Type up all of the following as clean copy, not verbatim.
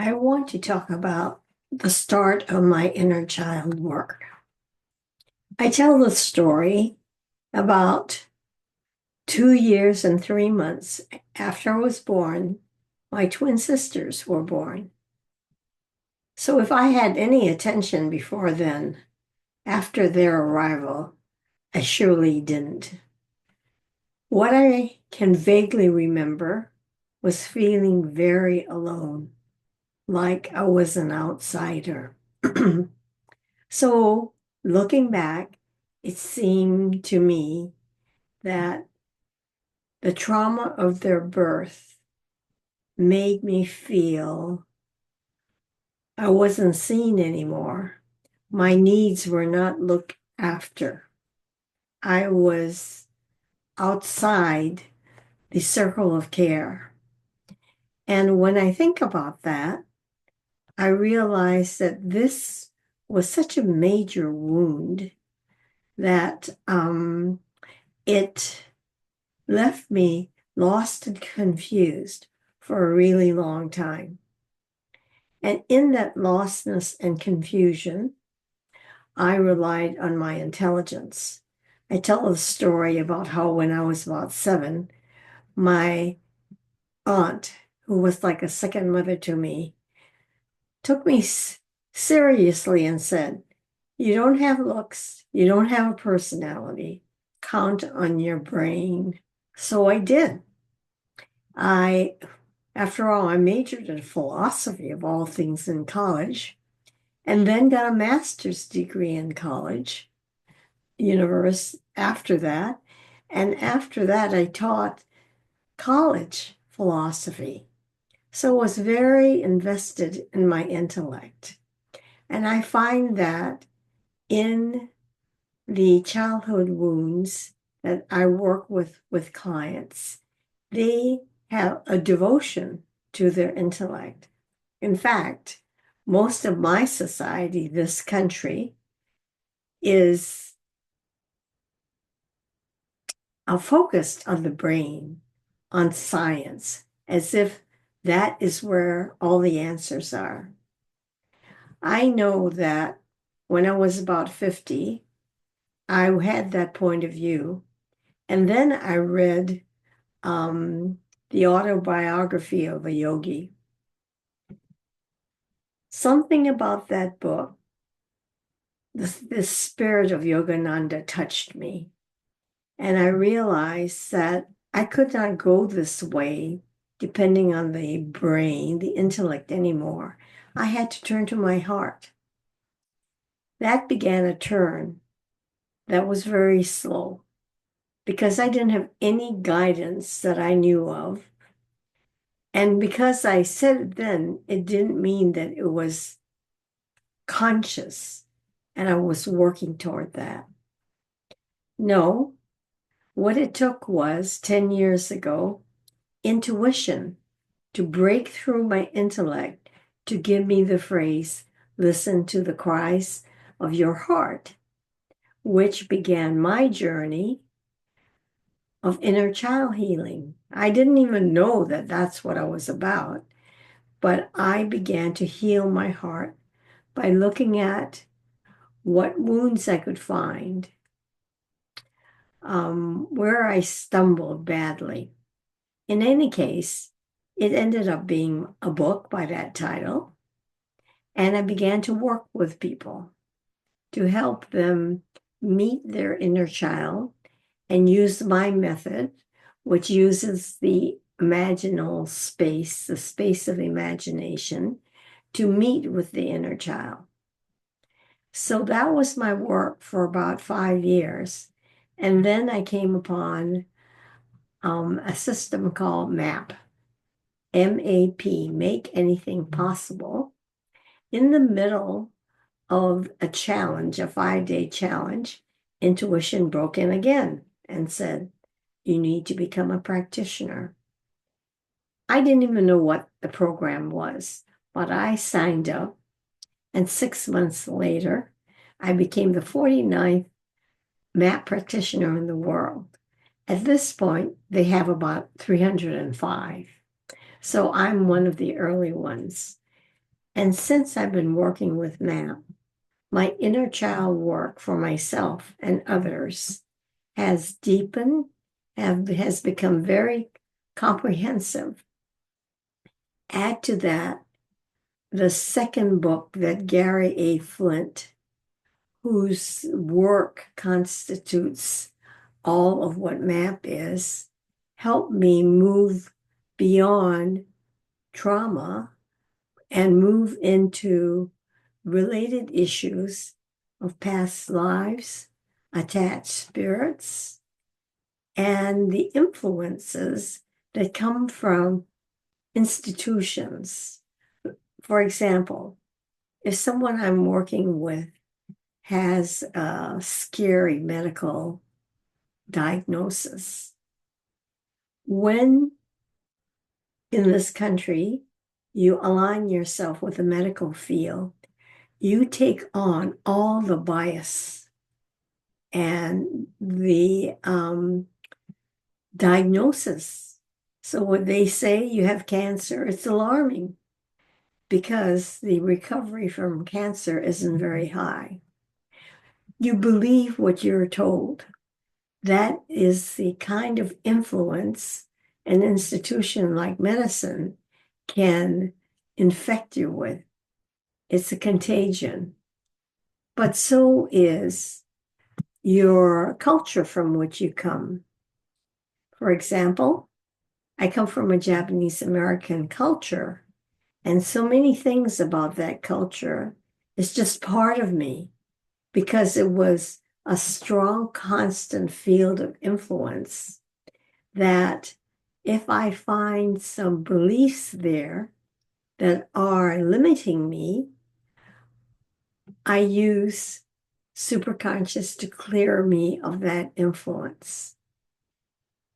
I want to talk about the start of my inner child work. I tell the story about 2 years and 3 months after I was born, my twin sisters were born. So if I had any attention before then, after their arrival, I surely didn't. What I can vaguely remember was feeling very alone, like I was an outsider. So, looking back, it seemed to me that the trauma of their birth made me feel I wasn't seen anymore. My needs were not looked after. I was outside the circle of care. And when I think about that, I realize that this was such a major wound that it left me lost and confused for a really long time. And in that lostness and confusion, I relied on my intelligence. I tell a story about how when I was about 7, my aunt, who was like a second mother to me, took me seriously and said, "You don't have looks, you don't have a personality. Count on your brain." So I did. I After all, I majored in philosophy of all things in college, and then got a master's degree in college, universe after that. And after that, I taught college philosophy. So I was very invested in my intellect. And I find that in the childhood wounds that I work with clients, they have a devotion to their intellect. In fact, most of my society, this country, is focused on the brain, on science, as if that is where all the answers are. I know that when I was about 50, I had that point of view. And then I read the autobiography of a yogi. Something about that book, the spirit of Yogananda touched me. And I realized that I could not go this way depending on the brain, the intellect anymore. I had to turn to my heart. That began a turn that was very slow because I didn't have any guidance that I knew of. And because I said it then, it didn't mean that it was conscious and I was working toward that. No, what it took was 10 years ago, intuition to break through my intellect to give me the phrase, "Listen to the cries of your heart," which began my journey of inner child healing. I didn't even know that that's what I was about, but I began to heal my heart by looking at what wounds I could find, where I stumbled badly. In any case, it ended up being a book by that title, and I began to work with people to help them meet their inner child and use my method, which uses the imaginal space, the space of imagination, to meet with the inner child. So that was my work for about 5 years. And then I came upon a system called MAP, MAP, Make Anything Possible, in the middle of a challenge, a 5-day challenge. Intuition broke in again and said, "You need to become a practitioner." I didn't even know what the program was, but I signed up. And 6 months later, I became the 49th MAP practitioner in the world. At this point, they have about 305. So I'm one of the early ones. And since I've been working with MAP, my inner child work for myself and others has deepened, has become very comprehensive. Add to that the second book that Gary A. Flint, whose work constitutes all of what MAP is, helped me move beyond trauma and move into related issues of past lives, attached spirits, and the influences that come from institutions. For example, if someone I'm working with has a scary medical diagnosis, when in this country you align yourself with the medical field, you take on all the bias and the diagnosis. So when they say you have cancer, it's alarming because the recovery from cancer isn't very high. You believe what you're told. That is the kind of influence an institution like medicine can infect you with. It's a contagion. But so is your culture from which you come. For example, I come from a Japanese American culture, and so many things about that culture is just part of me because it was a strong, constant field of influence that if I find some beliefs there that are limiting me, I use superconscious to clear me of that influence.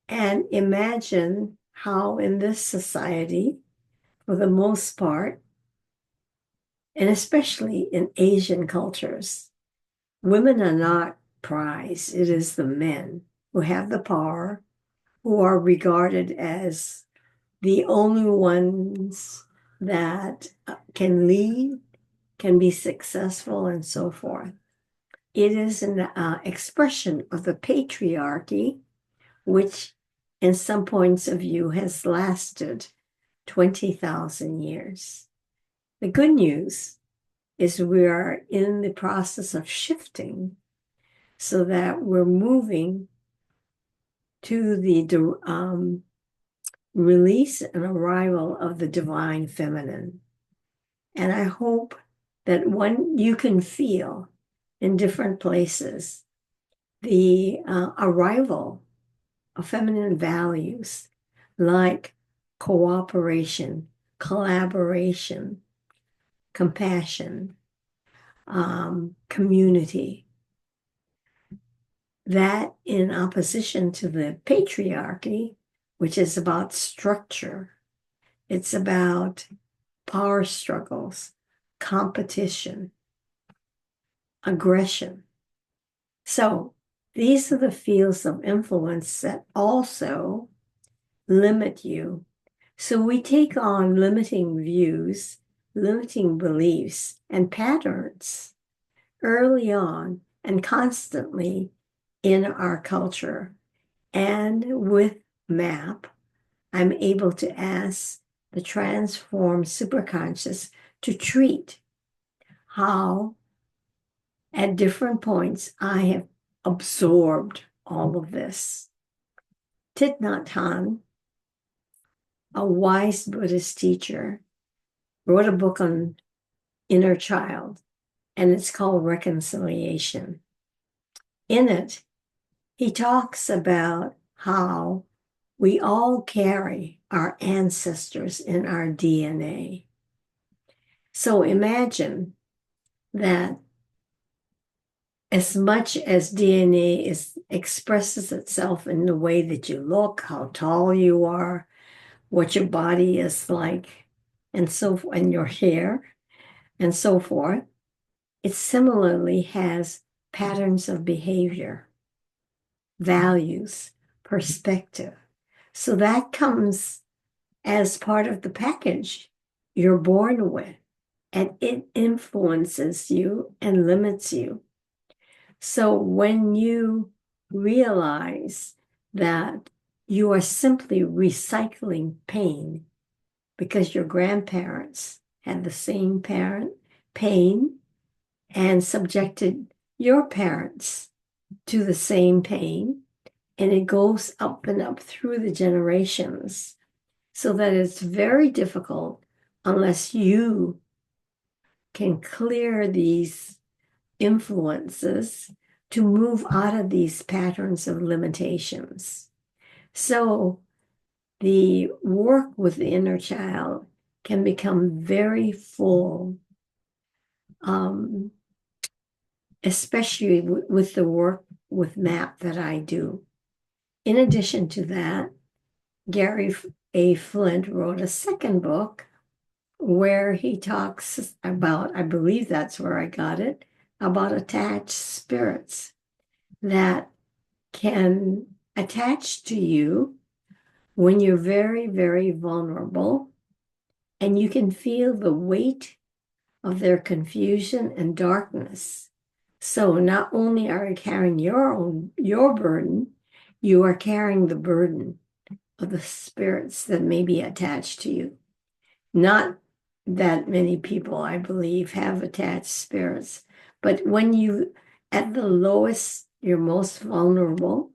And imagine how in this society, for the most part, and especially in Asian cultures, women are not prized. It is the men who have the power, who are regarded as the only ones that can lead, can be successful, and so forth. It is an expression of the patriarchy, which in some points of view has lasted 20,000 years. The good news is we are in the process of shifting so that we're moving to the release and arrival of the divine feminine. And I hope that when you can feel in different places the arrival of feminine values like cooperation, collaboration, compassion, community. That in opposition to the patriarchy, which is about structure, it's about power struggles, competition, aggression. So these are the fields of influence that also limit you. So we take on limiting views, limiting beliefs, and patterns early on and constantly in our culture. And with MAP, I'm able to ask the transformed superconscious to treat how at different points I have absorbed all of this. Thich Nhat Hanh, a wise Buddhist teacher, wrote a book on inner child, and it's called Reconciliation. In it, he talks about how we all carry our ancestors in our DNA. So imagine that as much as DNA expresses itself in the way that you look, how tall you are, what your body is like, and your hair, and so forth, it similarly has patterns of behavior, values, perspective. So that comes as part of the package you're born with. and it influences you and limits you. So when you realize that you are simply recycling pain because your grandparents had the same pain and subjected your parents to the same pain, and it goes up and up through the generations, so that it's very difficult unless you can clear these influences to move out of these patterns of limitations. So the work with the inner child can become very full, especially with the work with MAP that I do. In addition to that, Gary A. Flint wrote a second book where he talks about, I believe that's where I got it, about attached spirits that can attach to you when you're very, very vulnerable, and you can feel the weight of their confusion and darkness. So not only are you carrying your burden, you are carrying the burden of the spirits that may be attached to you. Not that many people, I believe, have attached spirits, but when you, at the lowest, you're most vulnerable,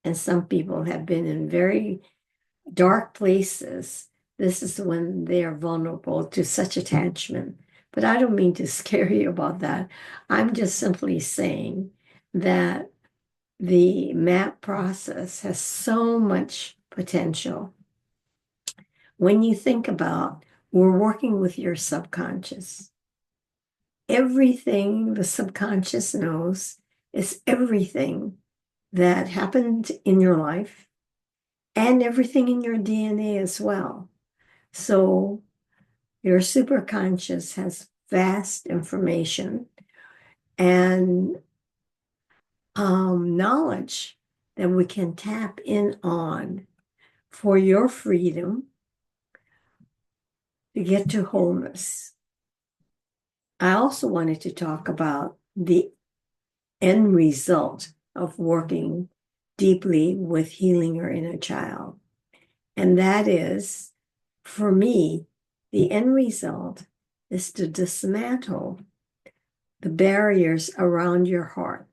and some people have been in very dark places, this is when they are vulnerable to such attachment. But I don't mean to scare you about that. I'm just simply saying that the MAP process has so much potential. When you think about, we're working with your subconscious. Everything the subconscious knows is everything that happened in your life and everything in your DNA as well. So your superconscious has vast information and knowledge that we can tap in on for your freedom to get to wholeness. I also wanted to talk about the end result of working deeply with healing your inner child. And that is, for me, the end result is to dismantle the barriers around your heart.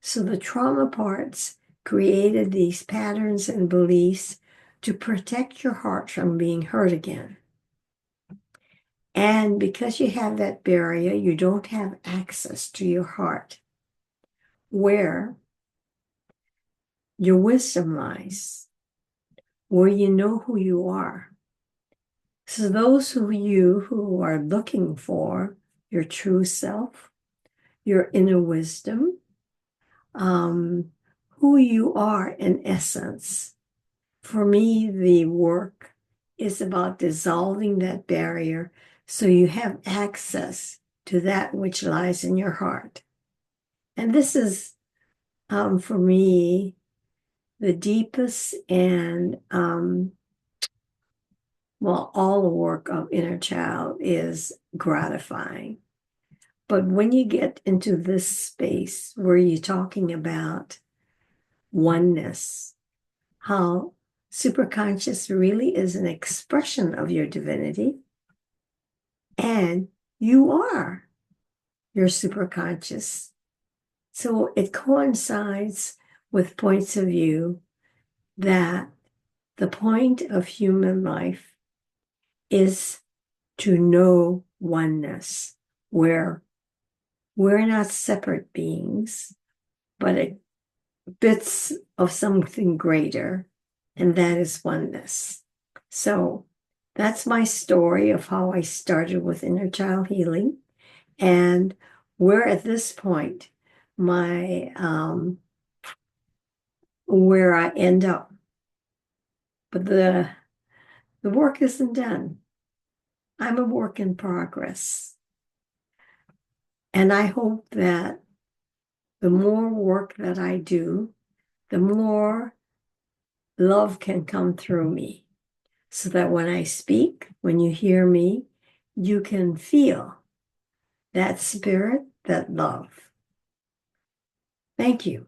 So the trauma parts created these patterns and beliefs to protect your heart from being hurt again. And because you have that barrier, you don't have access to your heart, where your wisdom lies, where you know who you are. So those who are looking for your true self, your inner wisdom, who you are in essence. For me, the work is about dissolving that barrier so you have access to that which lies in your heart. And this is, for me, the deepest and, all the work of inner child is gratifying. But when you get into this space where you're talking about oneness, how superconscious really is an expression of your divinity, and you are your superconscious. So it coincides with points of view that the point of human life is to know oneness, where we're not separate beings, but bits of something greater, and that is oneness. So that's my story of how I started with inner child healing, and we're at this point, my where I end up. But the work isn't done. I'm a work in progress. And I hope that the more work that I do, the more love can come through me. So that when I speak, when you hear me, you can feel that spirit, that love. Thank you.